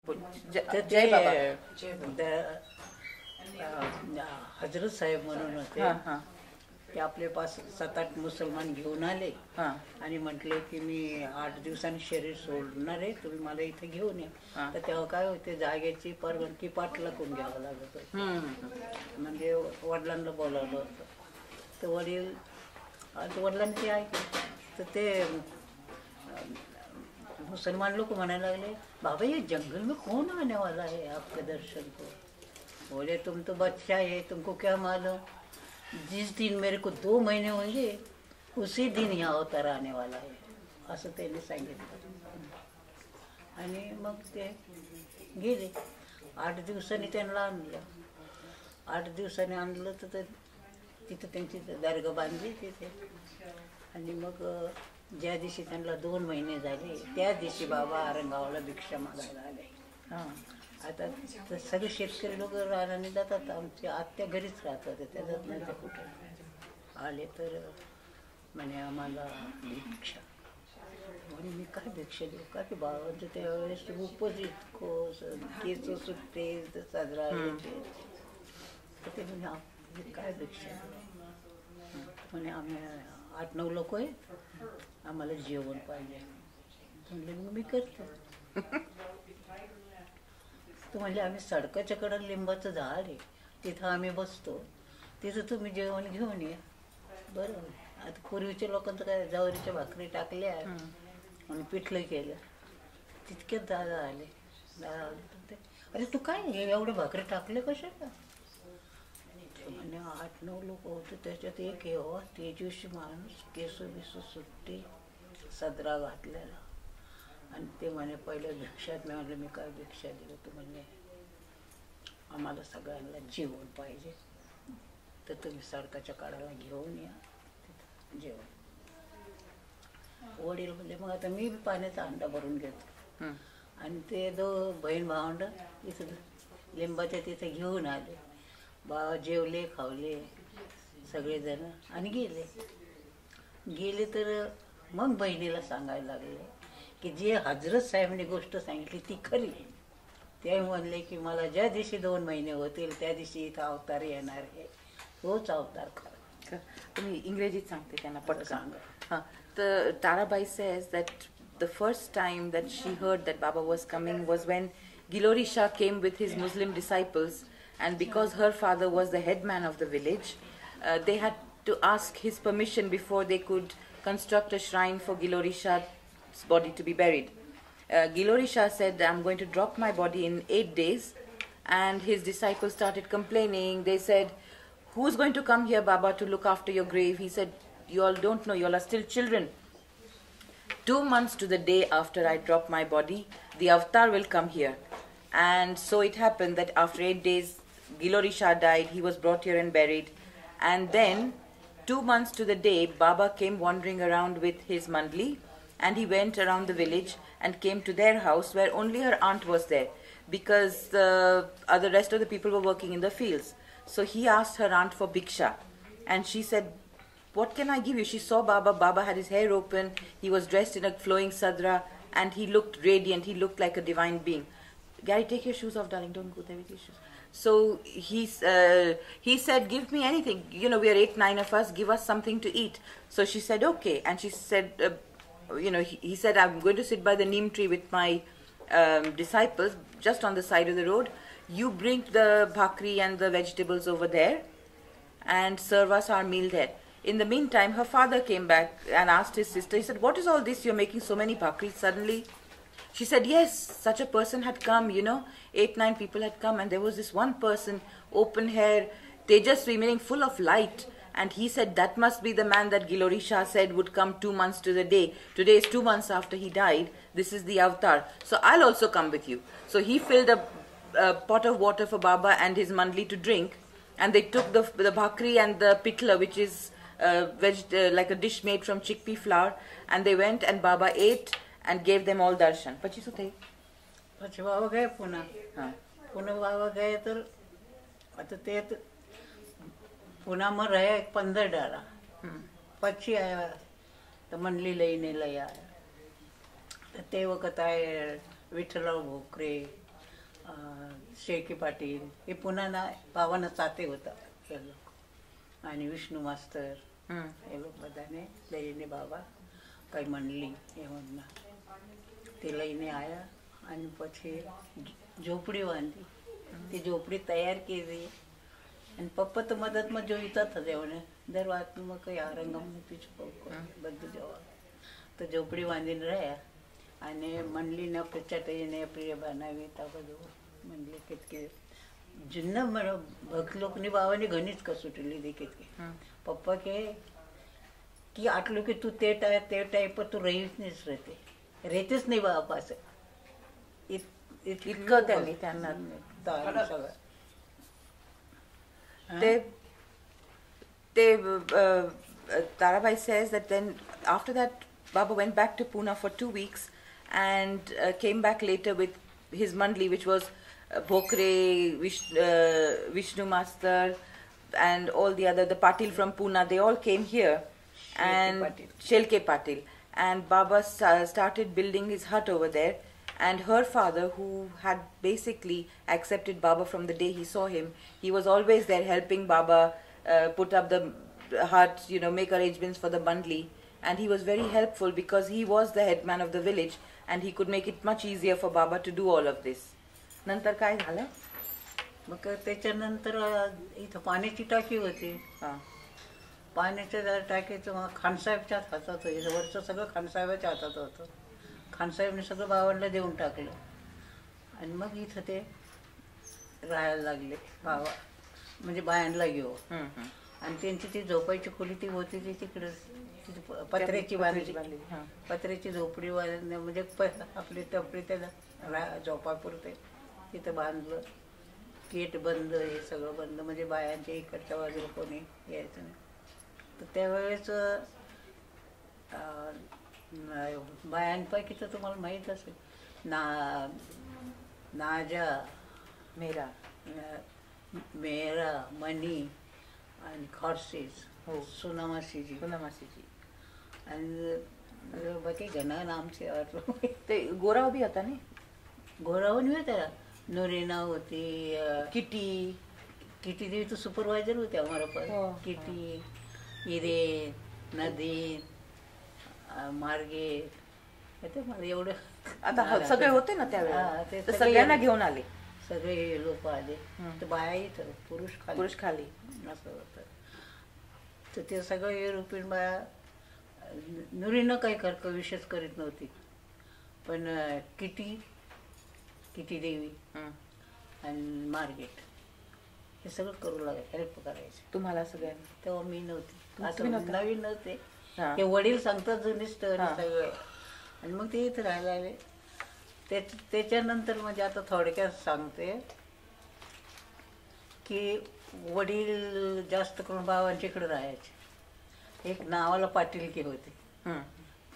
जय बाबा. हजरत साहेब म्हणून होते. ते आपले पास 7-8 मुसलमान घेऊन आले आणि म्हटले की मी 8 दिवसांनी शरीर सोडणार आहे, तुम्ही मला इथे घेऊन या. तर तेव्हा काय होते, जागेची परवानगी पाठलागून घ्यावं लागत होतं. म्हणजे वडिलांना बोलावलं होतं. तर वडील वडिलांनी ते ऐकलं. तर ते मुसलमान लोग म्हणायला लागले, बाबा ये जंगल में कौन आने वाला है आपके दर्शन को? बोले तुम तो बच्चा है, तुमको क्या मालूम, जिस दिन मेरे को 2 महीने होंगे उसी दिन यहाँ अवतार आने वाला है, असं त्यांनी सांगितलं. आणि मग ते गेले. 8 दिवसांनी त्यांना आणलं. 8 दिवसांनी आणलं तर तिथं त्यांची दर्गा बांधली तिथे. आणि मग ज्या दिवशी त्यांना 2 महिने झाले त्या दिवशी बाबा आरंगावला भिक्षा मागायला आले. आता सगळे शेतकरी लोक रानाने जातात, आमची आत्या घरीच राहत होते, त्याच्यात नाही ते कुठे आले. तर म्हणे आम्हाला भिक्षा. म्हणे मी काय भिक्षा देऊ, का की बाबांचं त्यावेळेस उपज इतकं केस सुटते साजरा होते. तर ते म्हणे काय भिक्षा देऊ. म्हणे आम्ही 8-9 लोक आहे, आम्हाला जेवण पाहिजे. म्हणले मग मी करतो. तर म्हणले आम्ही सडकाच्या कडे लिंबाचं झाड आहे, तिथं आम्ही बसतो, तिथं तुम्ही जेवण घेऊन या. बरं. आता पूर्वीच्या लोकांचं काय, ज्वारीच्या भाकरी टाकल्या आणि पिठलं केलं, तितक्यात दादा आले. अरे तू काय एवढे भाकरी टाकले कशाला? म्हणे 8-9 लोक होते, त्याच्यात एक येवा तेजस्वी माणूस, केस बिस सुट्टी, सदरा घातलेला. आणि ते म्हणे पहिले भिक्षात. मी म्हणलं मी काय भिक्षा दिलं? तर म्हणे आम्हाला सगळ्यांना जेवण पाहिजे, तर तुम्ही सडकाच्या काढाला घेऊन या जेवण. वडील म्हणजे मग आता मी पाण्याचा अंडा भरून घेतो. आणि ते 2 बहीण भावंड इथं लिंबाच्या तिथे घेऊन आले. बाबा जेवले खावले सगळेजण आणि गेले. तर मग बहिणीला सांगायला लागले की जे हजरत साहेबांनी गोष्ट सांगितली ती खरी. ते म्हणले की मला ज्या दिवशी 2 महिने होतील त्या दिवशी इथं अवतार येणार आहे, तोच अवतार खरा. तुम्ही इंग्रजीत सांगते त्यांना पटकन सांगा. तर Tarabai says that the first time that she heard that Baba was coming was when Gilori Shah came with his Muslim disciples, and because her father was the headman of the village, they had to ask his permission before they could construct a shrine for Gilori Shah's body to be buried. Gilori Shah said, I'm going to drop my body in 8 days, and his disciples started complaining. They said, who's going to come here, Baba, to look after your grave? He said, you all don't know, you all are still children. 2 months to the day after I drop my body, the avatar will come here. And so it happened that after 8 days, Gilori Shah died. He was brought here and buried. And then 2 months to the day, Baba came wandering around with his mandli, and he went around the village and came to their house where only her aunt was there, because the rest of the people were working in the fields. So he asked her aunt for bhiksha, and she said, what can I give you? She saw Baba. Baba had his hair open. He was dressed in a flowing sadra, and he looked radiant. He looked like a divine being. Gary, take your shoes off, darling. Don't go there with your shoes. So he said, give me anything. You know, we are 8-9 of us. Give us something to eat. So she said, okay. And she said, he said, I'm going to sit by the neem tree with my disciples just on the side of the road. You bring the bhakri and the vegetables over there and serve us our meal there. In the meantime, her father came back and asked his sister, he said, what is all this? You're making so many bhakris suddenly. She said, yes, such a person had come, 8-9 people had come, and there was this one person, open hair, Tejasvi, meaning full of light. And he said, that must be the man that Gilori Shah said would come 2 months to the day. Today is 2 months after he died. This is the avatar. So I'll also come with you. So he filled a pot of water for Baba and his mandli to drink. And they took the bhakri and the pitla, which is like a dish made from chickpea flour, and they went and Baba ate and gave them all darshan. Pachi શું થઈ? પછી બાબા ગયા પુના. પુના બાબા ગયા તો તે પુનામાં રહ્યા 15 દાડા. પછી આવ્યા તો મંડલી લઈને લઈ આવ્યા. તે વખત આ વિઠ્ઠલરાવ ભોકરે, शेळके पाटील हे पुन्हा ना बाबांना चाते होता हे लोक आणि विष्णू मास्तर हे लोग बधाने લઈને બાબા કઈ મંડલી એમના તે લઈને આવ્યા અને પછી ઝોપડી બાંધી તે ઝોપડી તૈયાર કરી અને પપ્પા તો મદદમાં જોઈતા હતા એમને દર વાતમાં કઈ આ રંગમ પીછું બધું જવા તો ઝોપડી બાંધીને રહ્યા અને મંડલીને ચટઈને પ્રિય બનાવી તા બધું મંડલી કેટલી જૂના ભક્ત લોકોની બાવાની ઘણી જ કસોટી લીધી કેટલી પપ્પા કહે की आटलं की तू ते टाईप तू रहीच नाहीस रेतेच नाही बाबा पास इतकं त्यांनी त्यांना सगळं ते Tarabai says that then after that Baba went back to Pune for 2 weeks and came back later with his mandli, which was Bhokre, Vishnu Master and all the other, the Patil from Pune, they all came here. And Shelke Patil, and Baba started building his hut over there, and her father, who had basically accepted Baba from the day he saw him, he was always there helping Baba put up the hut, you know, make arrangements for the mandli, and he was very helpful because he was the headman of the village and he could make it much easier for Baba to do all of this. नंतर काय झालं मग त्याच्यानंतर इथं पाण्याची टाकी होती पाण्याच्या टाकीचं मग खानसाहेबच्याच हातात होतं वरचं सगळं खानसाहेबाच्या हातात होतं खानसाहेबने सगळं बाबांना देऊन टाकलं आणि मग इथं ते राहायला लागले बाबा म्हणजे बायांना घेऊन आणि त्यांची ती झोपायची खोली ती होती ती तिकडं पत्र्याची बांधली पत्र्याची झोपडी बांधली म्हणजे आपली टपरी त्याला झोपापुरते तिथं बांधलं गेट बंद हे सगळं बंद म्हणजे बायांच्या इकडच्या बाजूला कोणी यायचं नाही तर त्यावेळेस बायांपैकी तर तुम्हाला माहीत असेल नाजा मेरा मनी आणि खॉर्सेस सोनामासीजी आणि बाकी घना नामचे ते गोराव भी होता नाही गोराव नाही होता नोरीना होती किटी देवी तो सुपरवायझर होते हमारा पास किटी हिरे नदी मार्गे मला एवढं आता सगळे होते ना त्यावेळेला सगळ्यांना घेऊन आले सगळे लोक आले तर बाया इथं पुरुष खाली असं होतं तर ते सगळं युरोपियन बाया नुरीनं काही विशेष करीत नव्हती पण किटी देवी आणि मार्गेट हे सगळं करू लागले हेल्प करायचे तुम्हाला सगळ्यांना तेव्हा मी नव्हती असं नवीन नव्हते हे वडील सांगतात जुनी स्टोरी सगळे आणि मग ते इथं राहायला आले त्याच्यानंतर म्हणजे आता थोडक्यात सांगते की वडील जास्त करून बाबांच्या इकडे राहायचे एक नावाला पाटीलकी होते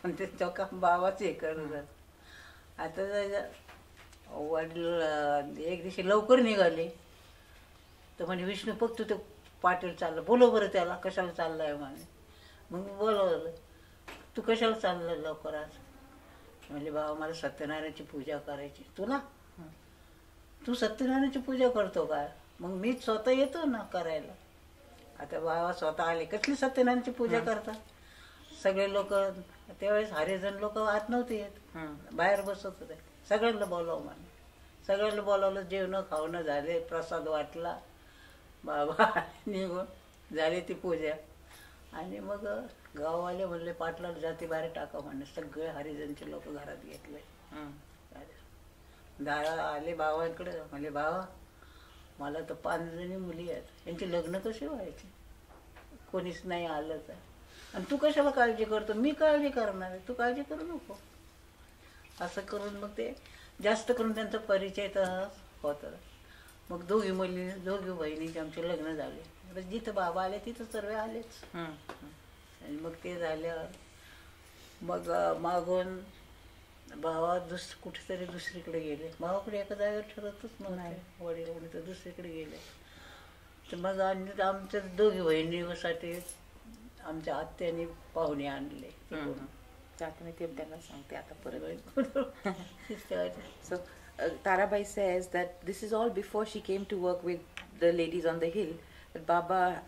पण ते चौका बाबाच हे करत आता वडील एक दिवशी लवकर निघाले तर म्हणजे विष्णू फक्त ते पाटील चाललं बोलो बरं त्याला कशाला चाललाय म्हणे मग बोलवलं तू कशाला चाललं लवकर आज म्हणजे बाबा मला सत्यनारायणाची पूजा करायची तुला तू सत्यनारायणाची पूजा करतो का मग मीच स्वतः येतो ना करायला आता बाबा स्वतः आले कसली सत्यनारायणाची पूजा करतात सगळे लोक त्यावेळेस हरिजन लोक आत नव्हते येत बाहेर बसत होते सगळ्यांना बोलावं म्हणे सगळ्यांना बोलावलं जेवण खावणं झाले प्रसाद वाटला बाबा निघून झाली ती पूजा आणि मग गाववाले म्हणले पाटलाला जाती बाहेर टाका म्हणे सगळे हरिजनचे लोक घरात घेतले दादा आले बाबांकडे म्हणले बाबा मला तर 5 जणी मुली आहेत यांचे लग्न कसे व्हायचे कोणीच नाही आलं तर आणि तू कशाला काळजी करतो मी काळजी करणार आहे तू काळजी करू नको असं करून मग ते जास्त करून त्यांचा परिचय तर होता मग दोघी बहिणीचे आमचे लग्न झाले जिथं बाबा आले तिथं सर्व आलेच आणि मग ते झाल्यावर मग मागून बाबा कुठेतरी दुसरीकडे गेले भावाकडे एका जागेवर ठरतच नव्हते वडील वडील तर दुसरीकडे गेले तर मग आमच्या दोघी बहिणीसाठी आमच्या आत्याने पाहुणे आणले आता मी ते त्यांना सांगते आता परत. So Tarabai says that this is all before she came to work with the ladies on the hill. That Baba,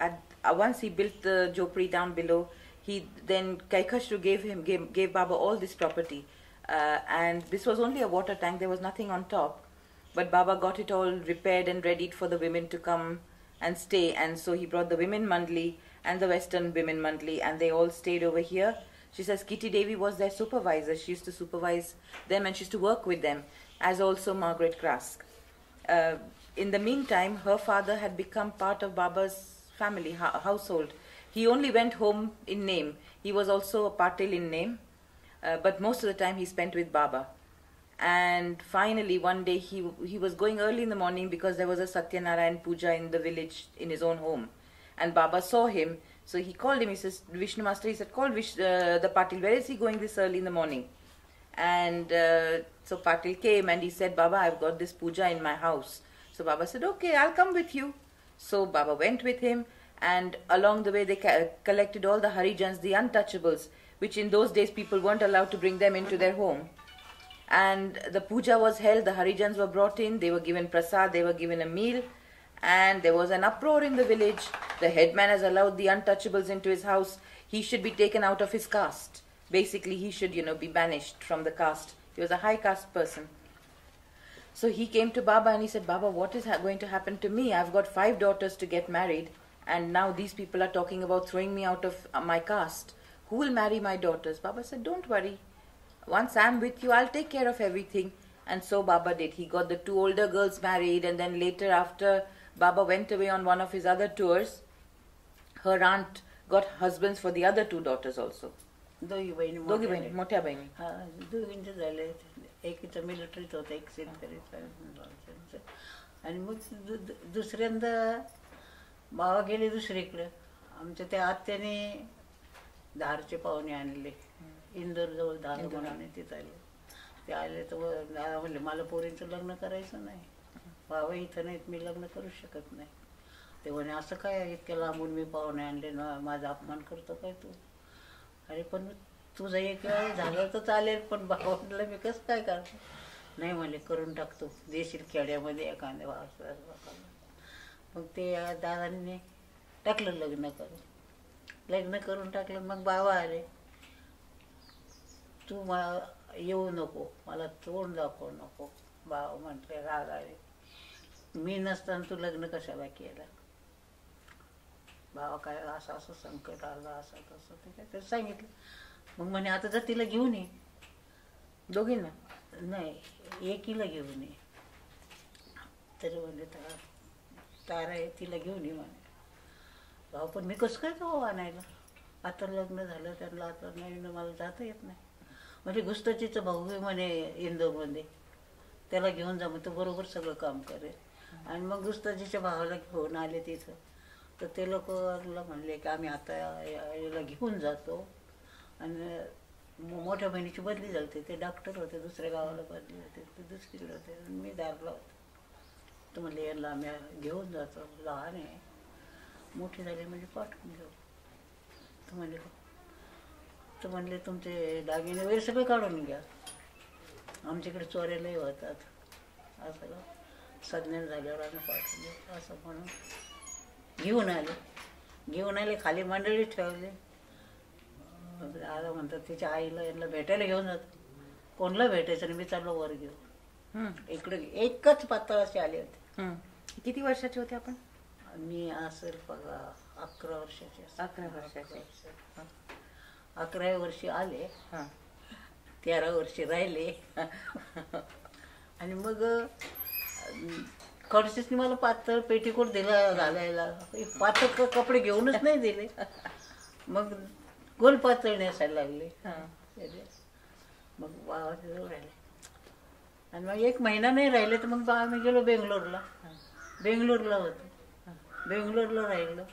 once he built the jopri down below, he then Kaikhashru gave Baba all this property, and this was only a water tank. There was nothing on top, but Baba got it all repaired and readied for the women to come and stay. And so he brought the women mandli and the Western women mandli, and they all stayed over here. She says Kitty Devi was their supervisor. She used to supervise them and she used to work with them, as also Margaret Krask. In the meantime, her father had become part of Baba's family, household. He only went home in name. He was also a Patil in name, but most of the time he spent with Baba. And finally, one day he was going early in the morning because there was a Satyanarayan puja in the village in his own home. And Baba saw him, so he called him. He says, Vishnu Master, he said, call the Patil. Where is he going this early in the morning? And so Patil came and he said, Baba, I've got this puja in my house. So Baba said, okay, I'll come with you. So Baba went with him, and along the way they collected all the Harijans, the untouchables, which in those days people weren't allowed to bring them into their home. And the puja was held, the Harijans were brought in, they were given prasad, they were given a meal, and there was an uproar in the village. The headman has allowed the untouchables into his house. He should be taken out of his caste. Basically, he should, be banished from the caste. He was a high caste person. So he came to Baba and he said, Baba, what is going to happen to me? I've got 5 daughters to get married, and now these people are talking about throwing me out of my caste. Who will marry my daughters? Baba said, don't worry. Once I'm with you, I'll take care of everything. And so Baba did. He got the 2 older girls married, and then later, after Baba went away on one of his other tours, her aunt got husbands for the other 2 daughters also. दोघी बहिणी मोठ्या बहिणी. दोघींचे झाले. एकीचं मिलिटरीत होतं, एक शेतकरीचं. आणि मग दुसऱ्यांदा बाबा गेले दुसरीकडे. आमच्या त्या आत्याने धारचे पाहुणे आणले, इंदोरजवळ धार म्हणून तिथं आले. ते आले तर दादा म्हणले, मला पोरींचं लग्न करायचं नाही, बाबा इथं नाहीत, मी लग्न करू शकत नाही. ते म्हणे, असं काय इतक्या लांबून मी पाहुणे आणले ना, माझा अपमान करतो काय तू? अरे पण तुझं एक वेळ झालं तर चालेल, पण भावाला मी कसं काय करतो? नाही म्हणले, करून टाकतो, देशील खेड्यामध्ये एखाद्या भावाला. मग ते दादांनी टाकलं लग्न करून टाकलं. मग बाबा आले, तू येऊ नको, मला तोंड दाखवू नको. बाबा म्हटले, राग आले, मी नसताना तू लग्न कशाला केलं? बाबा काय असं असं संकट आलं, असं तसं ते काय ते सांगितलं. मग म्हणे, आता जर तिला घेऊन ये. दोघींना नाही, एकीला घेऊन ये. तर म्हणे, तारा आहे, तिला घेऊन ये म्हणे. भाऊ, पण मी कसं काय जाऊ आणायला? आता लग्न झालं त्यांना, आता नाही, मला जाता येत नाही. म्हणजे गुस्ताचीचं भाऊ म्हणे इंदोरमध्ये, त्याला घेऊन जा, मग तो बरोबर सगळं काम करेल. आणि मग गुस्ताजीच्या भावाला घेऊन आले तिथं. तर ते लोकला म्हणले की आम्ही आता याला घेऊन जातो. आणि मोठ्या बहिणीची बदली झाली, ते डॉक्टर होते, दुसऱ्या गावाला बदली होते, ते दुसरीकडे होते, मी दारला होते. तर म्हणले, यांना आम्ही घेऊन जातो, लहान आहे, मोठी झाली म्हणजे पाठवून घेऊ. तर म्हणले तुमचे दागिने वगैरे सगळे काढून घ्या, आमच्याकडे चोऱ्यालाही होतात, असं संज्ञान झाल्यावर आम्ही पाठवून घेऊ असं म्हणून घेऊन आले. खाली मंडळी ठेवले. दादा म्हणतात, तिच्या आईला यांना भेटायला घेऊन जातो. कोणला भेटायचं नाही, मी चाललो वर घेऊ. इकडे एकच पातळाचे आले होते. किती वर्षाचे होते आपण? मी असेल बघा 11 वर्षाचे. 11 वर्षाचे. 11व्या वर्षी आले, 13 वर्षी राहिले. आणि मग खडसेसनी मला पातळ पेटीकोट दिला घालायला. पातळ कपडे घेऊनच नाही दिले, मग गोल पातळ नेसायला लागले. मग बाबाच्या जवळ राहिले. आणि मग 1 महिना नाही राहिले, तर मग आम्ही गेलो बेंगलोरला होतो. बेंगलोरला राहिलो.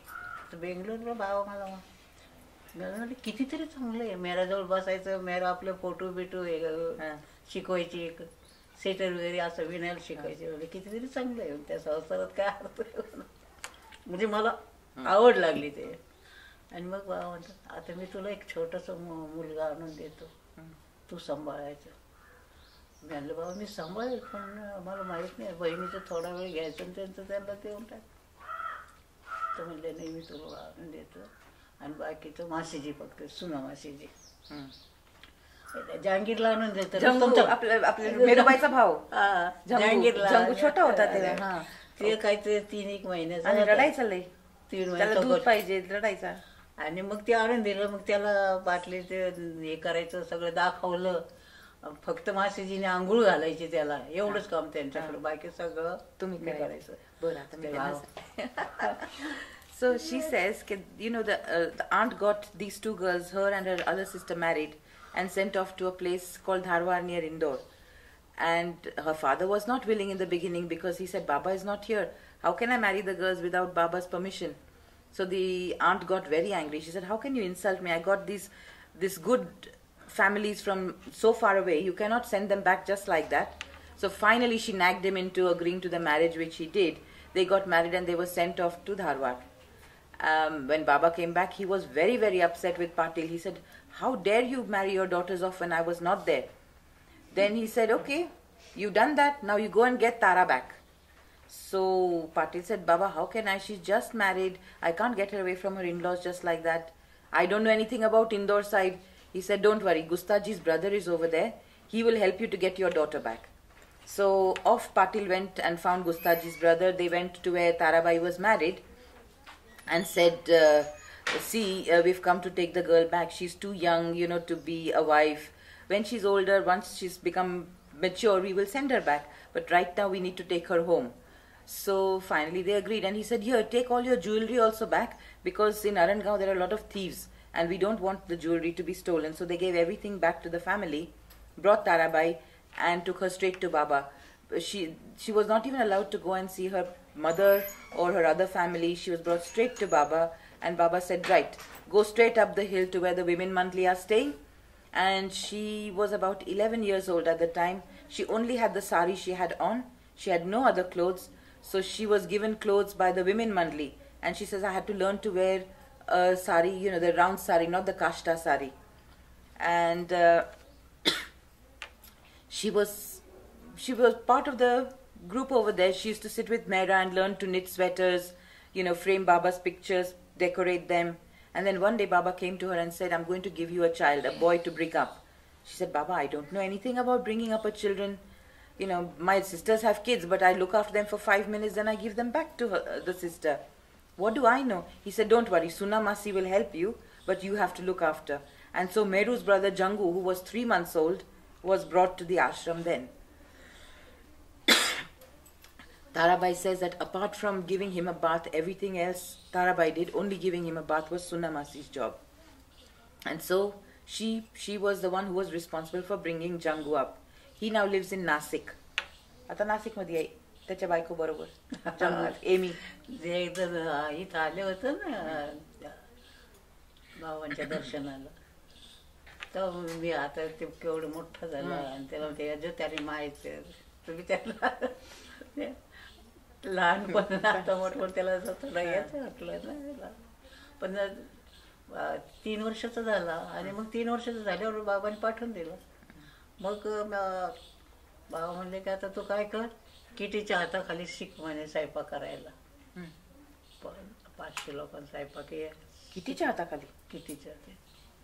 तर बेंगलोरला बाबा मला म्हणजे कितीतरी चांगलं आहे. मेराजवळ बसायचं, मेरा आपलं फोटो बिटो शिकवायची, एक सेटर वगैरे असं विणायला शिकायचे. म्हणजे कितीतरी चांगलं आहे. त्या संसारात काय अर्थ म्हणजे मला आवड लागली ते. आणि मग बाबा म्हणतात, आता मी तुला एक छोटासा मुलगा आणून देतो, तू सांभाळायचं. मी म्हणलं बाबा मी सांभाळेल, पण मला माहीत नाही, बहिणीचं थोडा वेळ घ्यायचं आणि त्यांचं त्यांना देऊन टाक. तर म्हणले नाही, मी तुला आणून देतो, आणि बाकीचं मासीजी फक्त सुना मासीजी जहांगीरला आणून देतो. आपल्या मेरुबाईचा भाव जहांगीरला जंगू छोटा होता तेव्हा. ते काहीतरी 3-1 महिन्याचा आणि रडायचा लय, 3 त्याला दूध महिन्याचा. पाहिजे, रडायचा. आणि मग ते आणून दिलं. मग त्याला बाटली ते हे करायचं, सगळं दाखवलं. फक्त मासेजीने आंघोळ घालायची त्याला, एवढंच काम त्यांच्याकडे, बाकी सगळं तुम्ही मी करायचं. बरं, आता मी त्यांना So she says, the aunt got these 2 girls, her and her other sister, married and sent off to a place called Dharwar near Indore. And her father was not willing in the beginning because he said, Baba is not here. How can I marry the girls without Baba's permission? So the aunt got very angry. She said, how can you insult me? I got this good families from so far away. You cannot send them back just like that. So finally she nagged him into agreeing to the marriage, which he did. They got married and they were sent off to Dharwad. When Baba came back, he was very, very upset with Patil. He said, how dare you marry your daughters off when I was not there? Then he said, okay, you've done that, now you go and get Tara back. So Patil said, Baba, how can I? She's just married. I can't get her away from her in-laws just like that. I don't know anything about Indore side. He said, don't worry, Gustaji's brother is over there. He will help you to get your daughter back. So off Patil went and found Gustaji's brother. They went to where Tarabai was married and said, we've come to take the girl back. She's too young, to be a wife. When she's older, once she's become mature, we will send her back. But right now we need to take her home. So finally they agreed, and he said, here, take all your jewelry also back, because in Arangaon there are a lot of thieves and we don't want the jewelry to be stolen. So they gave everything back to the family, brought Tarabai and took her straight to Baba. She was not even allowed to go and see her mother or her other family. She was brought straight to Baba, and Baba said, right, go straight up the hill to where the women monthly are staying. And she was about 11 years old at the time. She only had the sari she had on. She had no other clothes. So she was given clothes by the women monthly. And she says, I had to learn to wear a sari, the round sari, not the kashta sari. And she was part of the group over there. She used to sit with Mehra and learn to knit sweaters, frame Baba's pictures, decorate them. And then one day Baba came to her and said, I'm going to give you a child, a boy to bring up. She said, Baba, I don't know anything about bringing up a children. My sisters have kids, but I look after them for 5 minutes, then I give them back to her, the sister. What do I know? He said, don't worry, Suna Masi will help you, but you have to look after. And so Meru's brother Jangu, who was 3 months old, was brought to the ashram then. Tarabai says that apart from giving him a bath, everything else Tarabai did, only giving him a bath was Suna Masi's job. And so she was the one who was responsible for bringing Jangu up. He now lives in Nasik. आता नाशिक मध्ये आहे त्याच्या बायको बरोबर Amy. जे एकदा इथं आले होते ना बाबांच्या दर्शनाला, तर मी आता ते केवढं मोठं झालं आणि त्याला ते त्याने माहिती तुम्ही त्याला लहानपण आता मोठं त्याला थोडं यायचं वाटलं ना. पण 3 वर्षाचा झाला आणि मग 3 वर्षाचा झाल्यावर बाबांनी पाठवून दिलं. मग बाबा म्हणले की आता तू काय कर, किटीच्या हाताखाली शिक म्हणे स्वयंपाक करायला. 500 लोकांचा स्वयंपाक कितीच्या हाताखाली.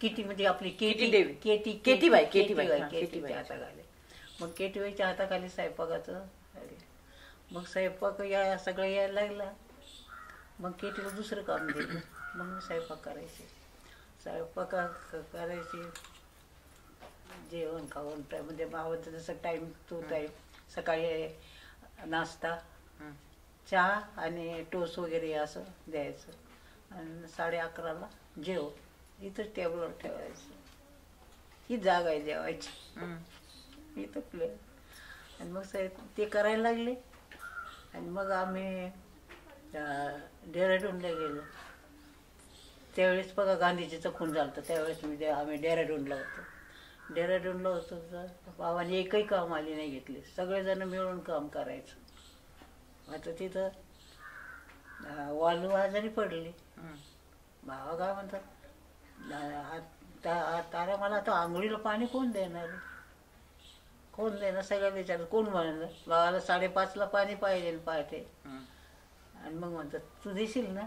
किटी म्हणजे आपली केटीबाई हाताखाली. मग केटीबाईच्या हाताखाली स्वयंपाकाचं. मग स्वयंपाक सगळं यायला लागला. मग केटीला दुसरं काम दिलं. मग मी स्वयंपाक करायचे. स्वयंपाक करायची, जेवण खावण म्हणजे मावत जसं टाईम टू टाईम. सकाळी नाश्ता, चहा आणि टोस्ट वगैरे असं द्यायचं आणि 11:30ला जेव इथं टेबलवर ठेवायचं. ही जागा आहे जेवायची इथं प्लेट. आणि मग ते करायला लागले. आणि मग आम्ही डेहराडूनला गेलो. त्यावेळेस बघा गांधीजीचं खून झालं होतं. त्यावेळेस आम्ही डेहराडूनला होतो. डेहराडूनला होतो तर बाबांनी एकही काम आली नाही घेतली. सगळेजण मिळून काम करायचं. आता तिथं वालू आजारी पडली. बाबा काय म्हणतात, तारा मला आता आंघोळीला पाणी कोण देणार. कोण देणार सगळ्याला विचारलं कोण म्हणलं बाबाला 5:30ला पाणी पाहिजे पहाटे. आणि मग म्हणतात तू देशील ना.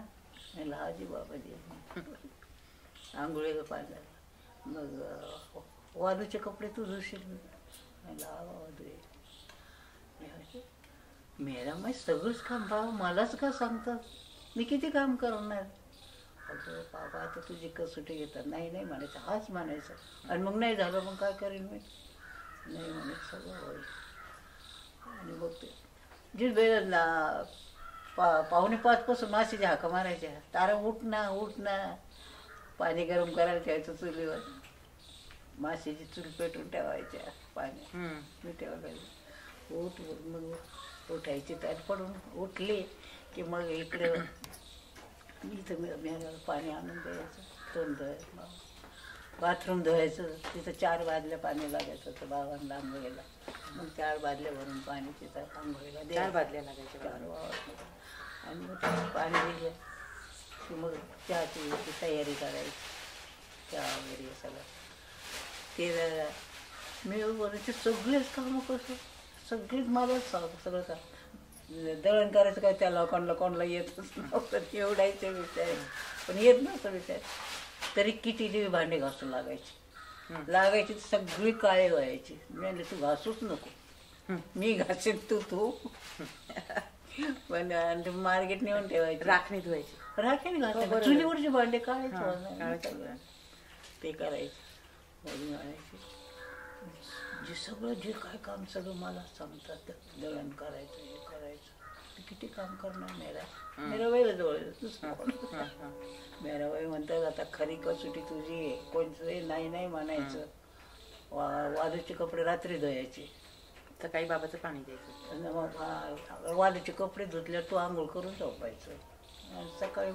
म्हणलं हाजी बाबा दे. आंघोळीला पाणी लागलं. मग वालूचे कपडे तू धुशील. म्हणलं हा बाबा धुये. मेरा माय सगळंच काम बाबा मलाच का सांगतात, मी किती काम करणार. अगं बाबा आता तुझी कसोटी घेतात. नाही नाही म्हणायचं, हाच म्हणायचं. आणि मग नाही झालं मग काय करेन मी. नाही म्हणायचं सगळं होईल. आणि मग ते जी वेळ पाहुणे 5 माशीच्या हाका मारायच्या. तारा उठ ना. पाणी गरम करायला ठेवायचं चुलीवर. माशीची चूल पेटून ठेवायच्या पाणी मी ठेवायला. उठ मग उठायची ताट पडून उठली की मग इकडे इथं मेला पाणी आणून द्यायचं. तोंड धुवायचं. बाथरूम धुवायचं. तिथं 4 बादल्या पाणी लागायचं होतं बाबांना आंघोळीला. मग 4 बादल्या भरून पाणी तिथं आंघोळीला 4 बादल्या लागायच्या. 4 बाबा. आणि मग तिथं पाणी दिलं की मग चहाची तयारी करायची. चहा वगैरे सगळं ते मी बोलायचे सगळेच कामं कसं सगळीच मलाच सगळं काम. दळण करायचं काय त्या कोणाला येतच नव्हतं. एवढायचं विचार पण येत नव्हतं विचार. तरी किती भांडे घासून लागायची तर सगळी काळे व्हायची. मी म्हणले तू घासूच नको, मी घासेन तू. पण मार्केट नेऊन ठेवायची. राखणी धुवायची. राखीने घासायची. चुलीवरचे भांडे काळेच ते करायचे. म्हणून आणायचे. जे सगळं जे काय काम सगळं मला सांगतात. दळण करायचं हे करायचं. ते किती काम करणार. मेराबाईला जवळ मेराबाई म्हणतात आता खरी कसोटी तुझी आहे. कोणतं नाही म्हणायचं. वालूचे कपडे रात्री धुवायचे. सकाळी बाबाचं पाणी द्यायचं. वालूचे कपडे धुतल्यावर तू आंघोळ करून झोपायचं. सकाळी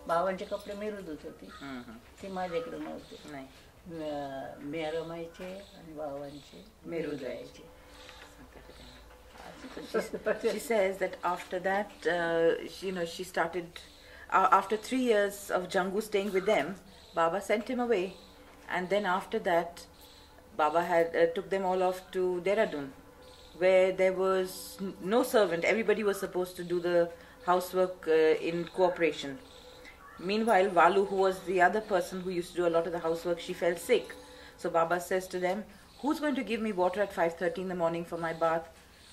बाबांचे कपडे मेरू धुत होती. ती माझ्याकडे नव्हते. नाही मेरमायचे आणि बाबांचे मेरू जायचे. She says that after that, she started, after 3 years of Jangu staying with them, Baba sent him away. And then after that, Baba had took them all off to Dehradun, where there was no servant. Everybody was supposed to do the housework in cooperation. Meanwhile, Valu, who was the other person who used to do a lot of the housework, she fell sick. So Baba says to them, who's going to give me water at 5:30 in the morning for my bath?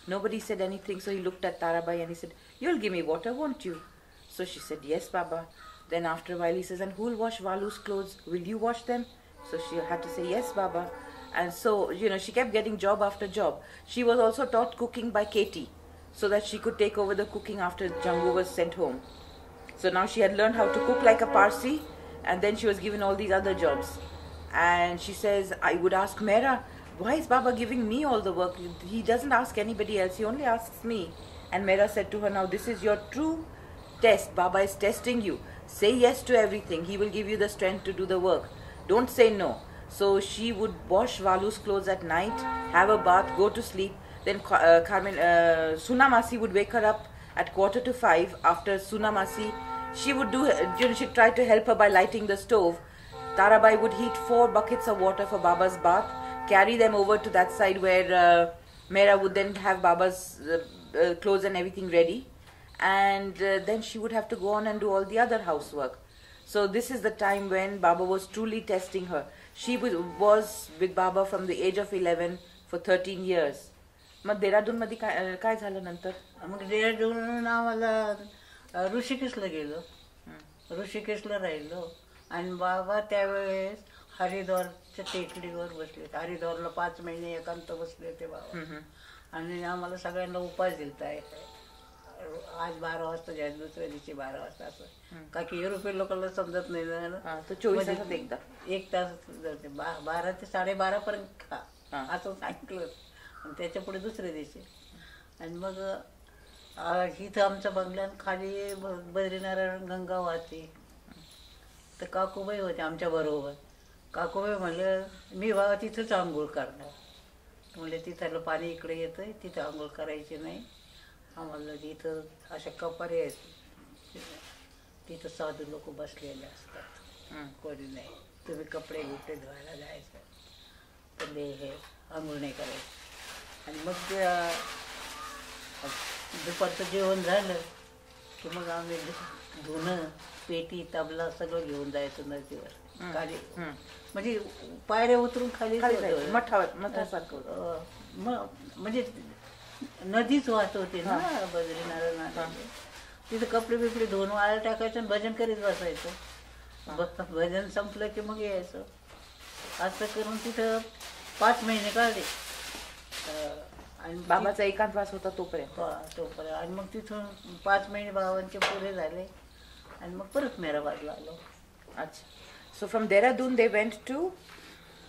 Nobody said anything, so he looked at Tarabai and he said, you'll give me water, won't you? So she said, yes, Baba. Then after a while he says, and who'll wash Valu's clothes? Will you wash them? So she had to say, yes, Baba. And so, she kept getting job after job. She was also taught cooking by Katie, so that she could take over the cooking after Jangu was sent home. So now she had learned how to cook like a Parsi, and then she was given all these other jobs. And she says, I would ask Mera, why is Baba giving me all the work? He doesn't ask anybody else, he only asks me. And Mera said to her, now this is your true test. Baba is testing you. Say yes to everything. He will give you the strength to do the work. Don't say no. So she would wash Valu's clothes at night, have a bath, go to sleep. Then Sunamasi would wake her up at 4:45. After Sunamasi, she would she'd try to help her by lighting the stove. Tarabai would heat 4 buckets of water for Baba's bath, carry them over to that side where Mera would then have Baba's clothes and everything ready. And then she would have to go on and do all the other housework. So this is the time when Baba was truly testing her. She was with Baba from the age of 11 for 13 years. मग देहरादून मध्ये काय झालं नंतर? मग देहरादून आम्हाला ऋषिकेशला गेलो. ऋषिकेशला राहिलो. आणि बाबा त्यावेळेस हरिद्वारच्या टेकडीवर बसले. हरिद्वारला 5 महिने एकांत बसले होते बाबा. आणि आम्हाला सगळ्यांना उपास दिलता. आज 12 वाजता जायचं, दुसऱ्या दिवशी 12 वाजता असं. का की युरोपियन लोकांना समजत नाही ना. तो 24 तासात एकदा 1 तास 12 ते 12:30 पर्यंत खा असं सांगितलं. आणि त्याच्या पुढे दुसऱ्या दिवशी. आणि मग इथं आमच्या बंगल्यात खाली बद्रीनारायण गंगा वाहते. तर काकूबाई होते आमच्या बरोबर. काकूबाई म्हणलं मी बाबा तिथंच आंघोळ करणार. म्हणले तिथलं पाणी इकडे येतंय, तिथं आंघोळ करायची नाही. आम्हाला तिथं अशा कपारे आहेत, तिथं साधू लोक बसलेले असतात, कोणी नाही. तुम्ही कपडे बिपडे धुवायला जायचं. पण हे आंघोळ नाही करायचं. आणि मग ते दुपारचं जेवण झालं की मग आम्ही धुणं पेटी तबला सगळं घेऊन जायचं नदीवर खाली. म्हणजे पायऱ्या उतरून खाली मठासारखं म्हणजे नदीच वाहत होती ना बद्रीनारायण. तिथं कपडे बिपडे धुवून वाळायला टाकायचं आणि भजन करीत बसायचं. भजन संपलं की मग यायचं. असं करून तिथं 5 महिने काढले. आणि बाबाचा एकांतवास होता तोपर्यंत. आणि मग तिथून 5 महिने बाबांचे पुरे झाले आणि मग परत मेहराबादला आलो. अच्छा. So from Dehradun they went to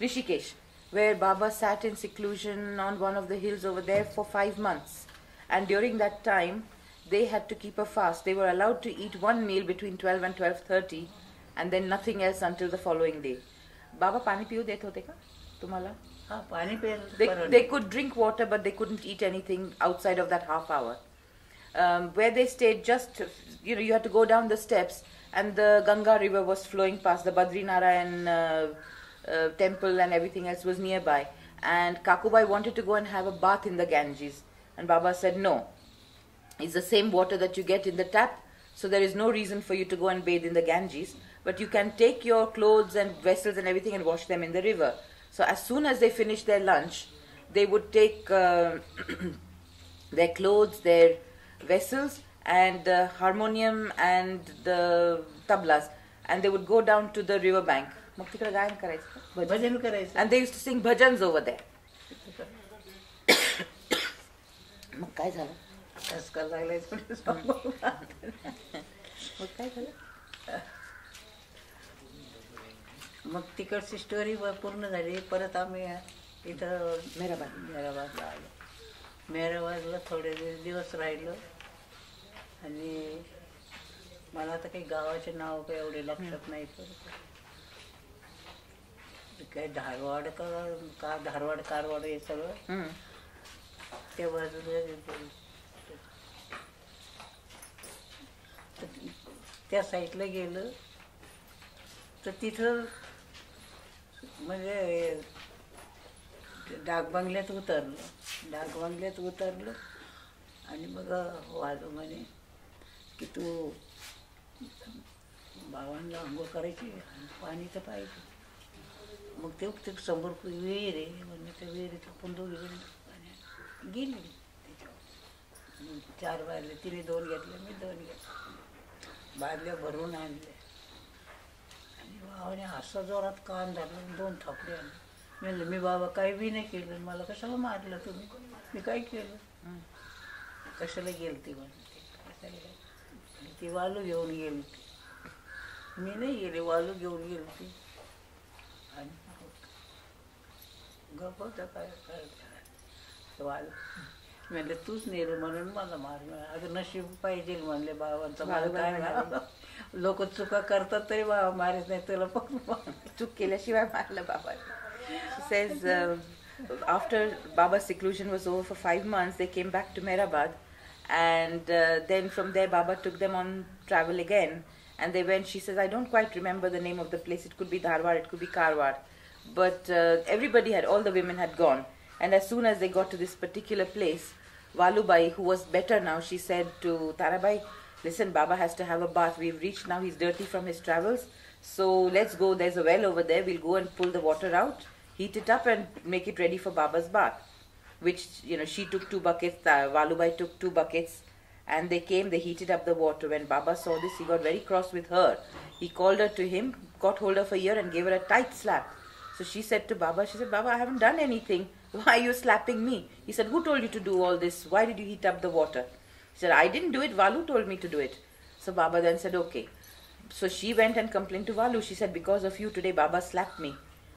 Rishikesh, where Baba sat in seclusion on one of the hills over there for 5 months. And during that time, they had to keep a fast. They were allowed to eat one meal between 12 and 12:30, and then nothing else until the following day. Baba pani piu det hote ka tumhala? हाँ पानी They could drink water, but they couldn't eat anything outside of that half hour. Where they stayed, just you had to go down the steps, and the Ganga river was flowing past. The Badrinarayan temple and everything else was nearby. And Kakubai wanted to go and have a bath in the Ganges, and Baba said no. It's the same water that you get in the tap, so there is no reason for you to go and bathe in the Ganges. But you can take your clothes and vessels and everything and wash them in the river. So as soon as they finished their lunch, they would take their clothes, their vessels, and the harmonium and the tablas, and they would go down to the river bank. भजन करायचं. And they used to sing bhajans over there. मग काय झालं? टसका लागलाय. मग काय झालं? मग तिकडची स्टोरी पूर्ण झाली. परत आम्ही इथं मेहराबादला आलो. मेहराबादला थोडे दिवस राहिलो. आणि मला आता काही गावाचे नाव काही एवढे लक्षात नाही. काय धारवाड का धारवाड कारवाड हे सगळं त्या बाजूला. त्या साईडला गेलं तर तिथं म्हणजे डाकबंगल्यात उतरलं. आणि मग वाजू म्हणे की तू बाबांना आंघोळ करायची आणि पाणी तर पाहिजे. मग ते समोर विहीर आहे म्हणजे त्या विहिरीत आपण दोघी जण गेले. त्याच्यावर 4 बादले, तिने 2 घेतले, मी 2 घेतले. बादल्या भरून आणल्या. आणि बाबाने असं जोरात कान धरलं, 2 थापडे आणले. म्हणलं मी बाबा काही बी नाही केलं, मला कशाला मारलं तुम्ही? मी काय केलं? कशाला गेलती म्हणते. ती वालू घेऊन गेलती. मी नाही गेले, वालू घेऊन गेलती. आणि गप होतं काय वालू. म्हणलं तूच नेलं म्हणून मला मारलं. अगं नशीब पाहिजे म्हणले बाबांचं. मला काय लोक चुका करतात तरी बाबा मारत नाही, तुला पण चूक केल्याशिवाय मारलं बाबा. She says after Baba's seclusion was over for 5 months, they came back to Mehrabad, and then from there Baba took them on travel again, and they went. She says, I don't quite remember the name of the place. It could be Dharwad, it could be Karwad, but everybody had, all the women had gone. And as soon as they got to this particular place, Walubai, who was better now, she said to Tarabai, listen, Baba has to have a bath. We've reached now, he's dirty from his travels, so let's go. There's a well over there. We'll go and pull the water out, heat it up, and make it ready for Baba's bath. Which, she took 2 buckets, Walubai took 2 buckets, and they came, they heated up the water. When Baba saw this, he got very cross with her. He called her to him, got hold of her ear and gave her a tight slap. So she said to Baba, she said, Baba, I haven't done anything. Why are you slapping me? He said, who told you to do all this? Why did you heat up the water? He said, I didn't do it. Valu told me to do it. So Baba then said, okay. So she went and complained to Valu. She said, because of you today, Baba slapped me.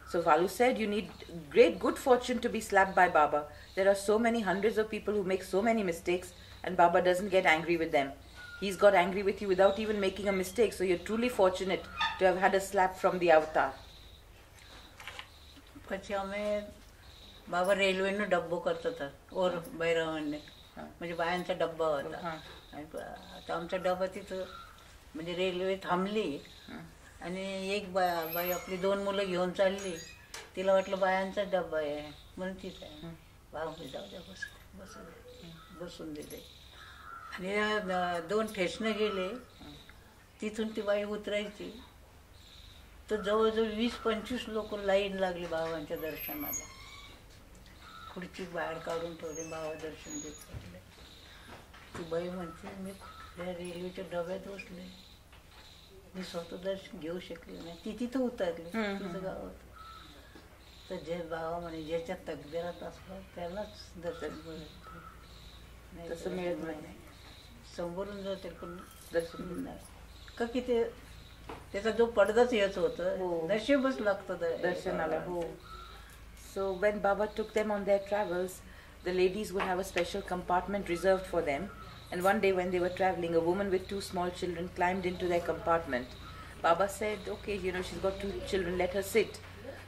So Valu said, you need great good fortune to be slapped by Baba. There are so many hundreds of people who make so many mistakes, and Baba doesn't get angry with them. He's got angry with you without even making a mistake. So you're truly fortunate to have had a slap from the avatar. પછી અમે બાબા રેલ્વેનો ડબ્બો કરતો હતા ઓર ભૈરવને, म्हणजे बायांचा डब्बा होता. आणि आता आमचा डब्बा तिथं म्हणजे रेल्वे थांबली आणि एक बाई आपली 2 मुलं घेऊन चालली तिला वाटलं बायांचा डब्बा आहे म्हणून तिथं आहे. बाबा म्हणजे जाऊ द्या बसून दिले. आणि 2 ठेसणं गेले. तिथून ती बाई उतरायची तर जवळजवळ 20-25 लोक लाईन लागली बाबांच्या दर्शनाला. खुर्ची बाहेर काढून ठेवली, बाबा दर्शन देत होते. ती बाई म्हणते मी रेल्वेच्या डब्यात बसले, मी स्वतः दर्शन घेऊ शकले नाही. ती तिथं उतरली, तिचं गाव होतं. तर जे बाबा म्हणे ज्याच्या तकदीरात असलं त्यालाच दर्शन मिळत, तसं मिळत नाही. समोरून जाते पण दर्शन नाही का की त्याचा जो पडदाच हेच होतं, नशीबच लागतं दर्शनाला. हो. So when Baba took them on their travels, the ladies would have a special compartment reserved for them. And one day when they were traveling, a woman with 2 small children climbed into their compartment. Baba said, okay, she's got 2 children, let her sit.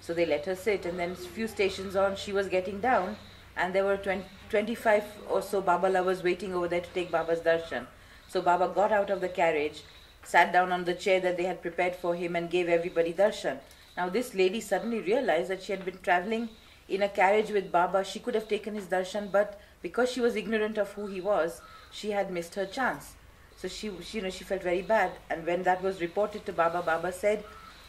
So they let her sit, and then a few stations on, she was getting down, and there were 25 or so Baba lovers waiting over there to take Baba's darshan. So Baba got out of the carriage, sat down on the chair that they had prepared for him, and gave everybody darshan. Now this lady suddenly realized that she had been traveling in a carriage with Baba. She could have taken his darshan, but because she was ignorant of who he was, she had missed her chance. So she felt very bad. And when that was reported to Baba, Baba said,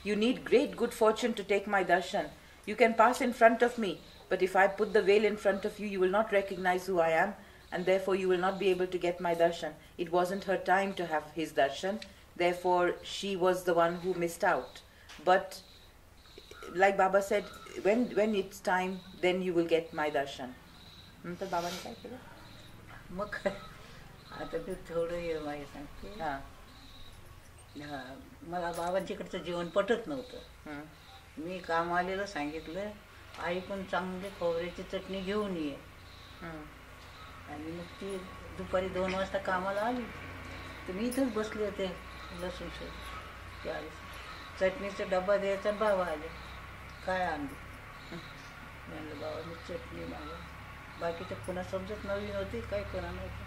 you need great good fortune to take my darshan. You can pass in front of me, but if I put the veil in front of you, you will not recognize who I am, and therefore you will not be able to get my darshan. It wasn't her time to have his darshan, therefore she was the one who missed out. But like Baba said, when it's time, then you will get my darshan. तर बाबांनी काय केलं? मग काय आता ते थोडं हे माहिती सांगते. मला बाबांच्याकडचं जीवन पटत नव्हतं. मी कामालेलं सांगितलं, आई पण चांगली खोबऱ्याची चटणी घेऊन ये. आणि मग ती दुपारी 2 वाजता कामाला आली तर मी इथंच बसले होते लसूण त्यावेळेस. चटणीचा डबा द्यायचा, बाबा आले, काय आणली? म्हणलं बाबा मी चटणी मागव. बाकीच्या पुन्हा समजत नवीन होती, काही कोणा नव्हतं.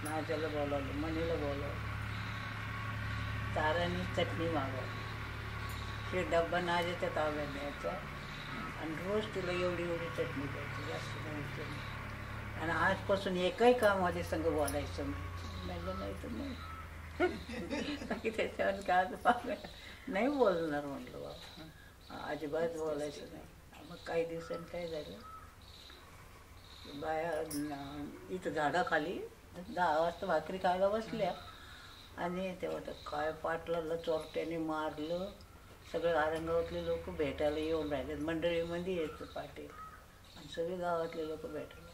नाज्याला बोलावलं, मनीला बोलावलं, तारांनी चटणी मागव. ते डब्बा नाज्याच्या ताब्यात द्यायचा आणि रोज तिला एवढी चटणी द्यायची, जास्त नाही. आणि आजपासून एकही काम माझ्या संग बोलायचं म्हणलं नाही तर नाही. त्याच्यावर काय नाही बोलणार म्हटलं बाबा, अजिबात बोलायचं नाही. मग काही दिवसांनी काय झालं, बाया इथं झाडाखाली 10 वाजता भाकरी खायला बसल्या आणि तेव्हा तर काय पाटलाला चोरट्याने मारलं. सगळे आरंगावातले लोक भेटायला येऊन राहिले, मंडळीमध्ये यायचं पाटील, आणि सगळे गावातले लोक भेटायला.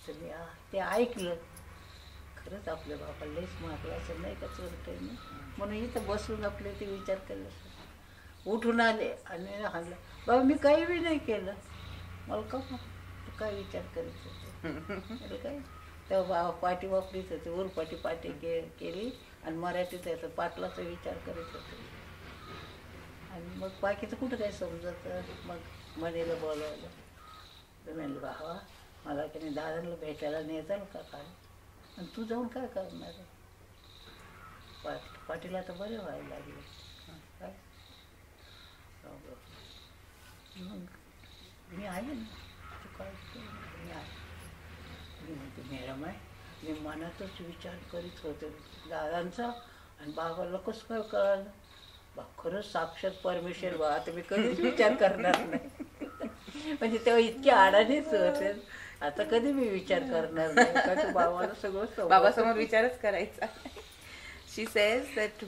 तर मी ते ऐकलं, खरंच आपल्या बापाला लईच मारलं असं नाही का चोरट्याने, म्हणून इथं बसून आपले ते विचार केला. उठून आले आणि हाणलं, बाबा मी काही बी नाही केलं. मला का काय विचार करीत होते काय? तेव्हा बाबा पाटी वापरीत होते, उरपाटी पाटी केली आणि मराठीत याचं पाटलाचा विचार करीत होते. आणि मग बाकीचं कुठं काय समजत. मग मनीला बोलावलं तर म्हणलं, बाबा मला की नाही दादांना भेटायला नेताल का काय, आणि तू जाऊन काय करणार आहे? पाटीला तर बरे व्हायला लागले काय. मग मी आले ना, तू काय मी आले. मी म्हणते मॅडम आहे, मी मनातच विचार करीत होते दादांचा, आणि बाबाला कसं काय कळालं? बा खरंच साक्षात परमेश्वर बा, आता मी कधीच विचार करणार नाही. म्हणजे तेव्हा इतके आडानेच होते, आता कधी मी विचार करणार नाही का तू बाबाला सगळं बाबासमोर विचारच करायचा. She says that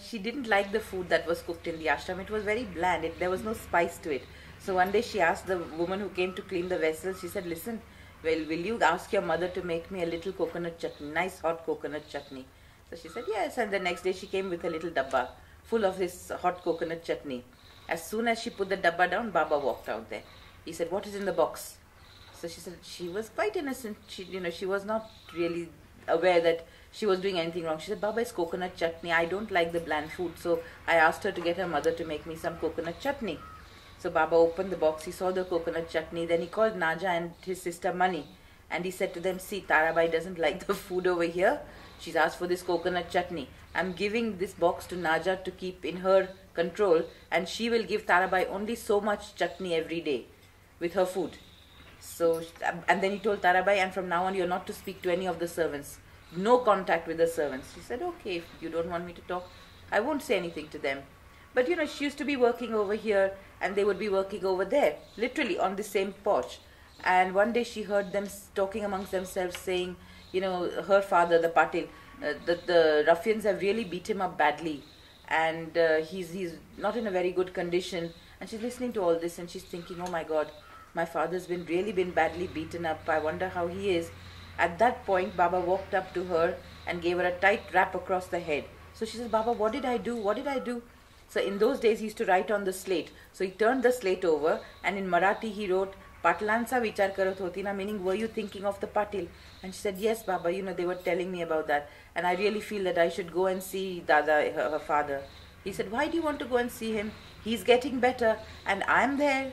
she didn't like the food that was cooked in the ashram. It was very bland. There was no spice to it. So one day she asked the woman who came to clean the vessels, she said, listen, well, will you ask your mother to make me a little coconut chutney, nice hot coconut chutney? So she said yes, and the next day she came with a little dabba full of this hot coconut chutney. As soon as she put the dabba down, Baba walked out there. He said, what is in the box? So she said she was quite innocent. She was not really aware that she was doing anything wrong. She said, Baba, it's coconut chutney. I don't like the bland food. So I asked her to get her mother to make me some coconut chutney. So Baba opened the box. He saw the coconut chutney. Then he called Naja and his sister Mani. And he said to them, see, Tarabai doesn't like the food over here. She's asked for this coconut chutney. I'm giving this box to Naja to keep in her control, and she will give Tarabai only so much chutney every day with her food. So, and then he told Tarabai, and from now on you're not to speak to any of the servants. No contact with the servants. She said, okay, if you don't want me to talk, I won't say anything to them. But she used to be working over here and they would be working over there, literally on the same porch. And one day she heard them talking amongst themselves saying, her father, the Patil, the ruffians have really beat him up badly, and he's not in a very good condition. And she's listening to all this and she's thinking, oh my God, my father's really been badly beaten up. I wonder how he is. At that point, Baba walked up to her and gave her a tight rap across the head. So she says, Baba, what did I do? What did I do? So in those days, he used to write on the slate. So he turned the slate over, and in Marathi he wrote, Patlansa vichar karat hoti na, meaning, were you thinking of the Patil? And she said, yes, Baba, they were telling me about that. And I really feel that I should go and see Dada, her father. He said, why do you want to go and see him? He's getting better, and I'm there.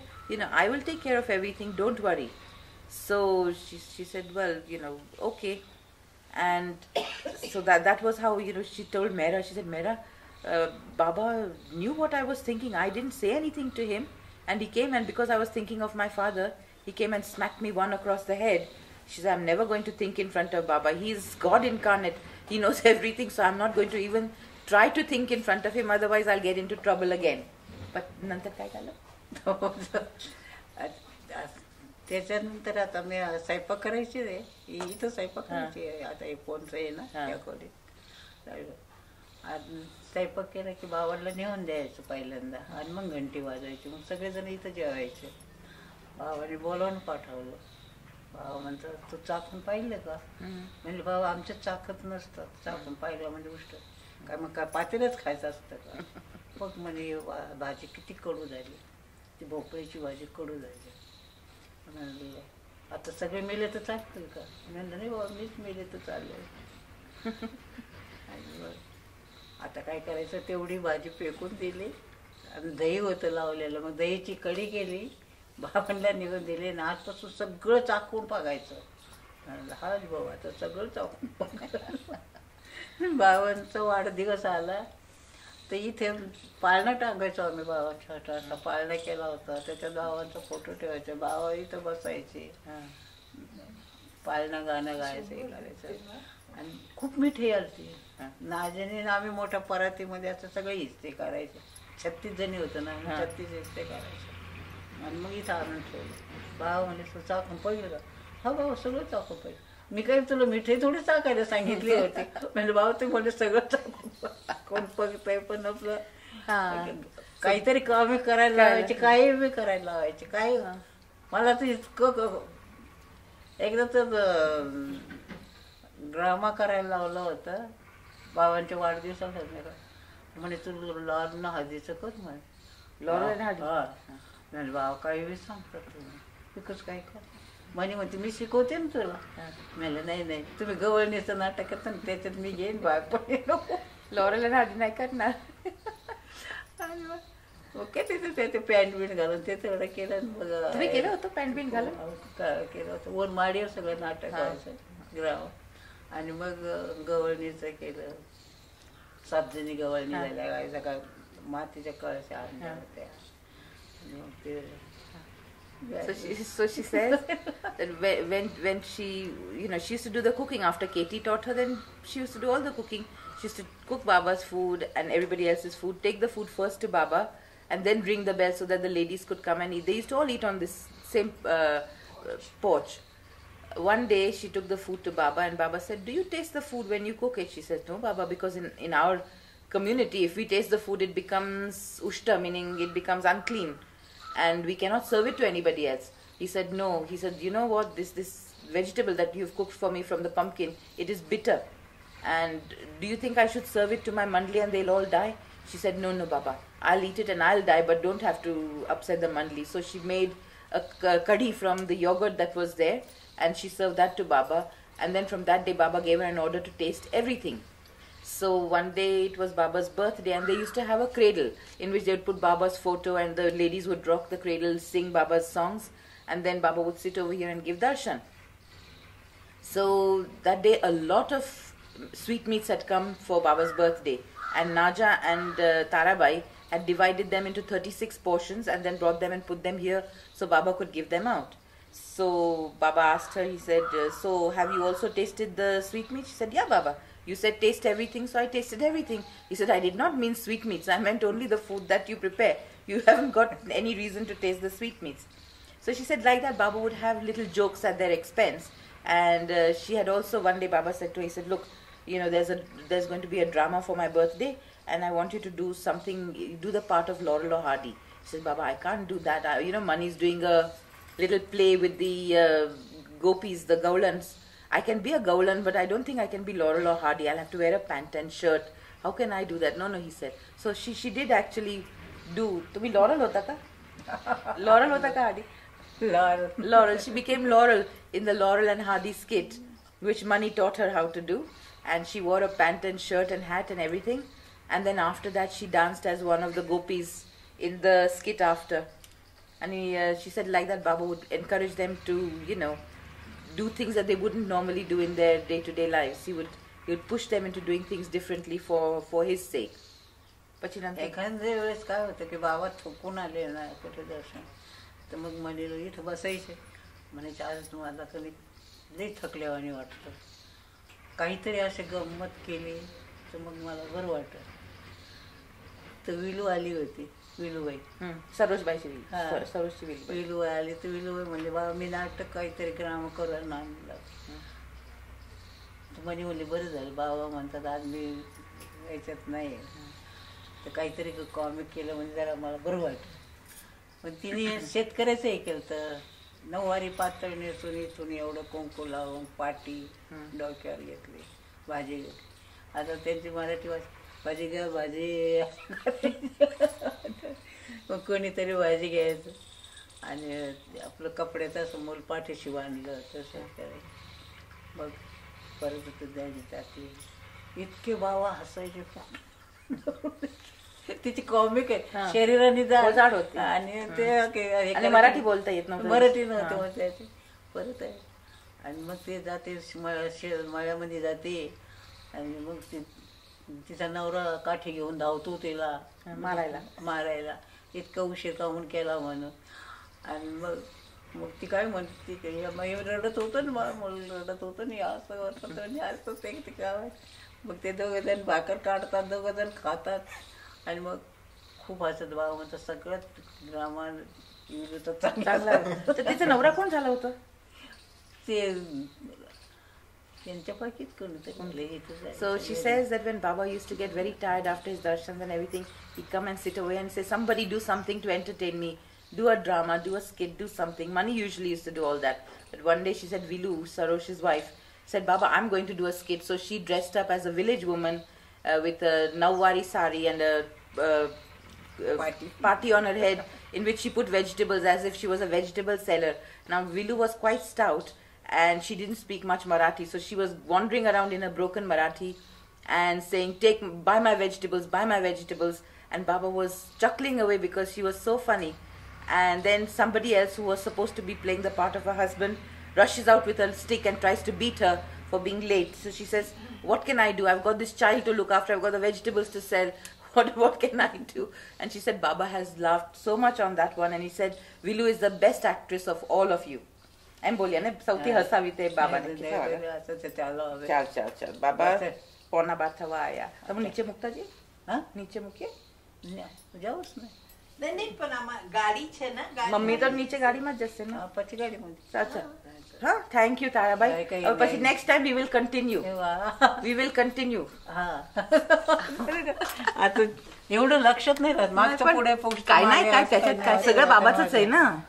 I will take care of everything, don't worry. So she said, well, okay. And so that was how, she told Mehra, she said, Mehra, Baba knew what I was thinking. I didn't say anything to him. And he came, and because I was thinking of my father, he came and smacked me one across the head. She said, I'm never going to think in front of Baba. He's God incarnate. He knows everything, so I'm not going to even try to think in front of him, otherwise I'll get into trouble again. But नंतर काय झालं? त्याच्यानंतर आता मी स्वयंपाक करायची रे, इथं स्वयंपाक करायची आता हे फोनचं आहे ना त्या खोलीत. स्वयंपाक केला की बाबाला नेऊन द्यायचं पहिल्यांदा, आणि मग घंटी वाजवायची. मग सगळेजण इथं जेवायचे. बाबाने बोलावून पाठवलं. बाबा म्हणतात, तू चाकून पाहिलं का? म्हणजे बाबा आमच्यात चाकत नसतात, चाकून पाहिलं म्हणजे गोष्ट काय, मग काय पातेलच खायचं असतं का? मग म्हणजे भाजी किती कडू झाली, ती भोपळ्याची भाजी कडू झाली. आता सगळे मेले तर चालतील का? म्हणलं नाही बाबा, मीच मेले तर चाललंय. आता काय करायचं, तेवढी भाजी फेकून दिली, आणि दही होतं लावलेलं, मग दहीची कढी केली, बाबांना निघून दिले, आणि आजपासून सगळं चाकून बघायचं. हाच बाबा, आता सगळं चाकून बघायचं. बाबांचा वाढदिवस आला तर इथे पाळणा टाकायचो आम्ही. बाबा छोटा असा पाळणा केला होता, त्याच्या बाबांचा फोटो ठेवायचा, बाबा इथं बसायचे, पाळणा गाणं गायचं, हे करायचं. आणि खूप मिठी आलती. नाजेने आम्ही मोठ्या परातीमध्ये असं सगळे हिस्से करायचे. 36 जणी होतं ना, 36 हिस्से करायचे. आणि मग इथं आणून ठेवलं. बाबा म्हणजे तू चाकून पहिलं का? हा बाबा, सगळं चाकून पहिलं. मी काही तुला मिठाई थोडी चाकायला सांगितली होती. म्हणजे बाबा ते म्हणजे सगळं चाकून बघताय, पण आपलं काहीतरी कामे करायला लावायचे, काही बी करायला लावायचे. काय मला तर इतकं एकदा तर ड्रामा करायला लावलं होतं बाबांच्या वाढदिवसाला. म्हणे तू लॉर्न हळदीचं कर म्हणे. लॉर्न हळदी? म्हणजे बाबा काही बी सांगतात तुम्ही, पिकच काय कर म्हणे. म्हणते मी शिकवते ना तुला. म्हणलं नाही, तुम्ही गवळणीचं नाटक करता ना, त्याच्यात मी घेईन भाग, पण नको, लॉरेल आणि हळदी नाही करणार. ओके, ते पॅन्ट बिंट घालून ते तेवढं केलं. मग तुम्ही केलं होतं पॅन्ट बिंट घालून? केलं होतं. वर माडीवर सगळं नाटक व्हायचं ग्राम. आणि मग गवळणीचं केलं. 7 जणी गवळणी झाल्या, सगळ्या मातीच्या कळशा आणल्या होत्या. So she says that when she she used to do the cooking after Katie taught her, then she used to do all the cooking. She used to cook Baba's food and everybody else's food, take the food first to Baba, and then ring the bell so that the ladies could come and eat. They used to all eat on this same porch. One day she took the food to Baba, and Baba said, do you taste the food when you cook it? She said, no Baba, because in our community, if we taste the food, it becomes ushta, meaning it becomes unclean, and we cannot serve it to anybody else. He said, no. He said, you know what, this vegetable that you've cooked for me from the pumpkin, it is bitter, and do you think I should serve it to my mandli and they'll all die? She said, no Baba, I'll eat it and I'll die, but don't have to upset the mandli. So she made a kadhi from the yogurt that was there, and she served that to Baba. And then from that day, Baba gave her an order to taste everything. So one day it was Baba's birthday, and they used to have a cradle in which they would put Baba's photo, and the ladies would rock the cradle, sing Baba's songs, and then Baba would sit over here and give darshan. So that day a lot of sweetmeats had come for Baba's birthday, and Naja and Tarabai, had divided them into 36 portions and then brought them and put them here so Baba could give them out. So Baba asked her, he said, so have you also tasted the sweetmeats? She said, yeah, Baba. You said taste everything, so I tasted everything. He said, I did not mean sweetmeats. I meant only the food that you prepare. You haven't got any reason to taste the sweetmeats. So she said, like that, Baba would have little jokes at their expense. And she had also, one day Baba said to her, he said, look, there's going to be a drama for my birthday, and I want you to do something, do the part of Laurel or Hardy. She said, Baba, I can't do that. Mani's doing a little play with the gopis, the gaulans. I can be a gaulan, but I don't think I can be Laurel or Hardy. I'll have to wear a pant and shirt. How can I do that? No, he said. So she did actually do. To be Laurel hota ka? Laurel hota ka Hardy? Laurel. She became Laurel in the Laurel and Hardy skit, which Mani taught her how to do. And she wore a pant and shirt and hat and everything. And then after that, she danced as one of the gopis in the skit after. And she said like that, Baba would encourage them to, do things that they wouldn't normally do in their day-to-day lives. He would push them into doing things differently for his sake. एखाद्या वेळेस काय होतं की बाबा थकून आले ना कुठे दर्शन तर मग मला इथं बसायचे म्हणायचे आज मला कधी लई थकल्यावानी वाटतं काहीतरी असे गंमत केली तर मग मला बरं वाटतं. तर विलू आली होती विलूबाई सरोजबाईची विलूबाई आली तर विलूबाई म्हणले बाबा मी नाटक काहीतरी ग्राम करू नाम तर म्हणे म्हणले बरं झालं बाबा म्हणतात आज मी याच्यात नाही तर काहीतरी कॉमिक केलं म्हणजे जरा मला बरं वाटलं. पण तिने शेतकऱ्याचं हे केलं तर नऊवारी पातळ नेसून इथून एवढं कुंकू लावून पाटी डोक्यावर घेतली भाजी घेतली. आता त्यांची मराठी भाजी घ्या भाजी मग कोणीतरी भाजी घ्यायचं आणि आपलं कपड्याचं समोर पाठीशी बांधलं तसं करायचं. मग परत होतं द्यायची टाकली इतके बाबा हसायचे तिची कॉमिक आहे शरीराने जाड होते आणि ते मराठी बोलता येत नव्हतं मराठी नव्हते म्हणते परत आहे. आणि मग ते जाते मळ्यामध्ये जाते आणि मग तिचा नवरा काठी घेऊन धावतो तिला मारायला इतका उशीर काहून केला म्हणून. आणि मग ती काय म्हणते ती रडत होतं ना रडत होतं नाही असं असं ते काय. मग ते दोघं जण भाकर काढतात दोघं जण खातात आणि मग खूप हसत बाबा म्हणतात सगळंच ग्रामात चांगला. तर तिचा नवरा कोण झाला होता ते त्यांच्यापैकीच कोणतरी. So she says that when Baba used to get very tired after his darshans and everything, he'd come and sit away and say, somebody do something to entertain me, do a drama, do a skit, do something. Mani usually used to do all that. But one day she said, Vilu, Sarosh's wife, said, Baba, I'm going to do a skit. So she dressed up as a village woman with a nawari sari and a party on her head in which she put vegetables as if she was a vegetable seller. Now Vilu was quite stout and she didn't speak much Marathi, so she was wandering around in a broken Marathi and saying, buy my vegetables, buy my vegetables. And Baba was chuckling away because she was so funny. And then somebody else who was supposed to be playing the part of her husband rushes out with a stick and tries to beat her for being late. So she says, what can I do? I've got this child to look after, I've got the vegetables to sell. What can I do? And she said, Baba has laughed so much on that one, and he said, Vilu is the best actress of all of you. I'm बोलिया ना सौती हसावी ते बाबा ने KIA चल बाबा पौना बात हुआ आया तब नीचे मुक्ता जी नीचे मुकिए जाओ उसमें नहीं पण गाडी छे ना मम्मी तो नीचे गाड़ी में जैसे ना पची गाड़ी में अच्छा हाँ थैंक यू ताराबाई और પછી next time we will continue हाँ आता एवढं लक्षात नाही राहत मागच्या पुढे काय नाही काय त्याच्यात काय सगळं बाबाचंच आहे ना.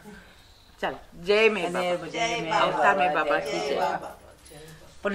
चल जय मे बाबा जय बाबा की जय. पण